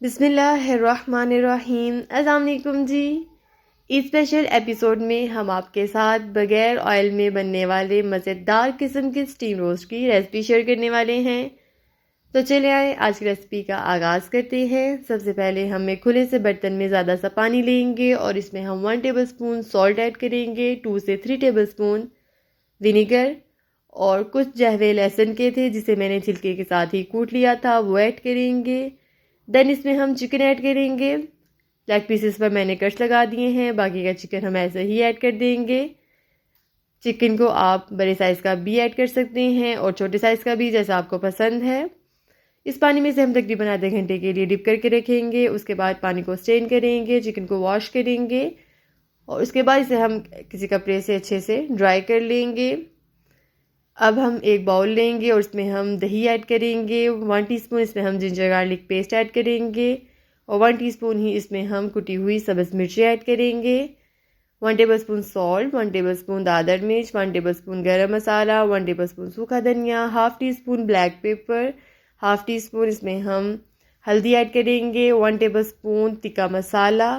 बिस्मिल्लाहिर्रहमानिर्रहीम। अस्सलाम वालेकुम जी। इस स्पेशल एपिसोड में हम आपके साथ बगैर ऑयल में बनने वाले मज़ेदार किस्म के स्टीम रोस्ट की रेसिपी शेयर करने वाले हैं। तो चले आए आज की रेसिपी का आगाज़ करते हैं। सबसे पहले हम एक खुले से बर्तन में ज़्यादा सा पानी लेंगे और इसमें हम 1 टेबलस्पून सॉल्ट ऐड करेंगे, 2 से 3 टेबलस्पून विनीगर और कुछ जहवे लहसुन के थे जिसे मैंने छिलके के साथ ही कूट लिया था, वो ऐड करेंगे। देन इसमें हम चिकन ऐड करेंगे। लेग पीसेस पर मैंने कट्स लगा दिए हैं, बाकी का चिकन हम ऐसे ही ऐड कर देंगे। चिकन को आप बड़े साइज़ का भी ऐड कर सकते हैं और छोटे साइज़ का भी, जैसा आपको पसंद है। इस पानी में से हम तकरीबन आधे घंटे के लिए डिप करके रखेंगे। उसके बाद पानी को स्ट्रेन करेंगे, चिकन को वॉश करेंगे और उसके बाद इसे हम किसी कपड़े से अच्छे से ड्राई कर लेंगे। अब हम एक बाउल लेंगे और इसमें हम दही ऐड करेंगे। 1 टीस्पून इसमें हम जिंजर गार्लिक पेस्ट ऐड करेंगे और 1 टीस्पून ही इसमें हम कुटी हुई सब्ज़ मिर्ची ऐड करेंगे। 1 टेबलस्पून सॉल्ट, 1 टेबलस्पून दादर मिर्च, 1 टेबलस्पून गरम मसाला, 1 टेबलस्पून सूखा धनिया, half tea spoon black pepper, half tea spoon इसमें हम हल्दी ऐड करेंगे, 1 टेबलस्पून तिक्का मसाला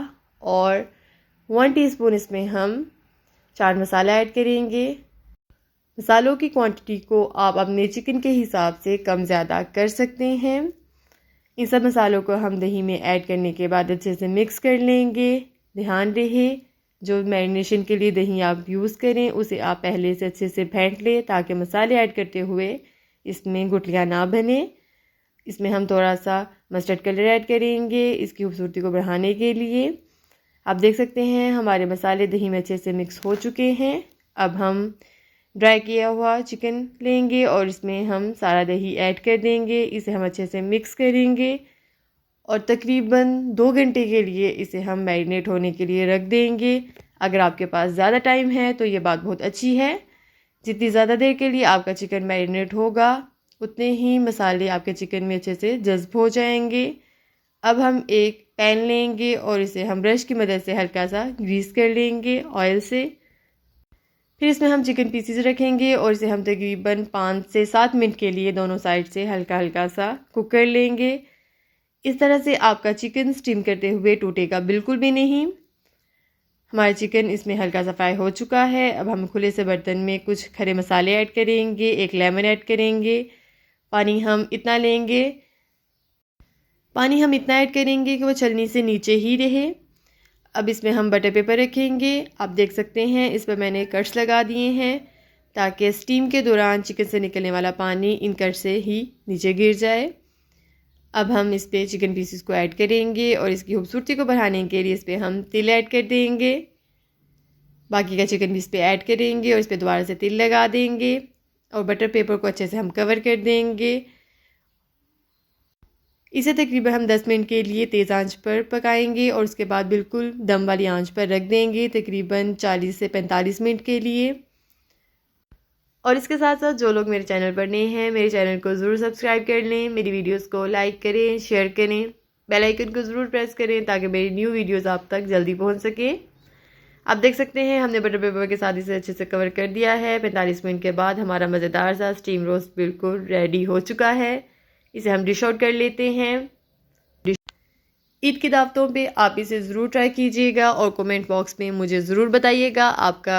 और 1 टीस्पून इसमें हम चाट मसाला ऐड करेंगे। मसालों की क्वांटिटी को आप अपने चिकन के हिसाब से कम ज़्यादा कर सकते हैं। इन सब मसालों को हम दही में ऐड करने के बाद अच्छे से मिक्स कर लेंगे। ध्यान रहे जो मैरिनेशन के लिए दही आप यूज़ करें उसे आप पहले से अच्छे से फेंट लें ताकि मसाले ऐड करते हुए इसमें गुठलियाँ ना बने। इसमें हम थोड़ा सा मस्टर्ड कलर ऐड करेंगे इसकी खूबसूरती को बढ़ाने के लिए। आप देख सकते हैं हमारे मसाले दही में अच्छे से मिक्स हो चुके हैं। अब हम ड्राई किया हुआ चिकन लेंगे और इसमें हम सारा दही ऐड कर देंगे। इसे हम अच्छे से मिक्स करेंगे और तकरीबन 2 घंटे के लिए इसे हम मैरिनेट होने के लिए रख देंगे। अगर आपके पास ज़्यादा टाइम है तो ये बात बहुत अच्छी है। जितनी ज़्यादा देर के लिए आपका चिकन मैरिनेट होगा उतने ही मसाले आपके चिकन में अच्छे से जज़्ब हो जाएंगे। अब हम एक पैन लेंगे और इसे हम ब्रश की मदद से हल्का सा ग्रीस कर लेंगे ऑयल से। फिर इसमें हम चिकन पीसीज रखेंगे और इसे हम तकरीबन 5 से 7 मिनट के लिए दोनों साइड से हल्का हल्का सा कुक कर लेंगे। इस तरह से आपका चिकन स्टीम करते हुए टूटेगा बिल्कुल भी नहीं। हमारा चिकन इसमें हल्का सा फ्राई हो चुका है। अब हम खुले से बर्तन में कुछ खड़े मसाले ऐड करेंगे, एक लेमन ऐड करेंगे। पानी हम इतना ऐड करेंगे कि वो छलनी से नीचे ही रहे। अब इसमें हम बटर पेपर रखेंगे। आप देख सकते हैं इस पर मैंने कट्स लगा दिए हैं ताकि स्टीम के दौरान चिकन से निकलने वाला पानी इन कट से ही नीचे गिर जाए। अब हम इस पर चिकन पीसेस को ऐड करेंगे और इसकी खूबसूरती को बढ़ाने के लिए इस पर हम तिल ऐड कर देंगे। बाकी का चिकन भी इस पर ऐड करेंगे और इस पर दोबारा से तिल लगा देंगे और बटर पेपर को अच्छे से हम कवर कर देंगे। इसे तकरीबन हम 10 मिनट के लिए तेज़ आंच पर पकाएंगे और उसके बाद बिल्कुल दम वाली आंच पर रख देंगे तकरीबन 40 से 45 मिनट के लिए। और इसके साथ साथ जो लोग मेरे चैनल पर नए हैं मेरे चैनल को ज़रूर सब्सक्राइब कर लें, मेरी वीडियोस को लाइक करें, शेयर करें, बेल आइकन को ज़रूर प्रेस करें ताकि मेरी न्यू वीडियोस आप तक जल्दी पहुंच सके। आप देख सकते हैं हमने बटर पेपर के साथ इसे अच्छे से कवर कर दिया है। 45 मिनट के बाद हमारा मज़ेदार सा स्टीम रोस्ट बिल्कुल रेडी हो चुका है। इसे हम डिश आउट कर लेते हैं। ईद की दावतों पे आप इसे ज़रूर ट्राई कीजिएगा और कमेंट बॉक्स में मुझे ज़रूर बताइएगा आपका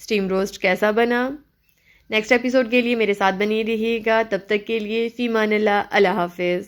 स्टीम रोस्ट कैसा बना। नेक्स्ट एपिसोड के लिए मेरे साथ बने रहिएगा। तब तक के लिए फ़ी मान अल्लाह, अल्लाह हाफ़िज़।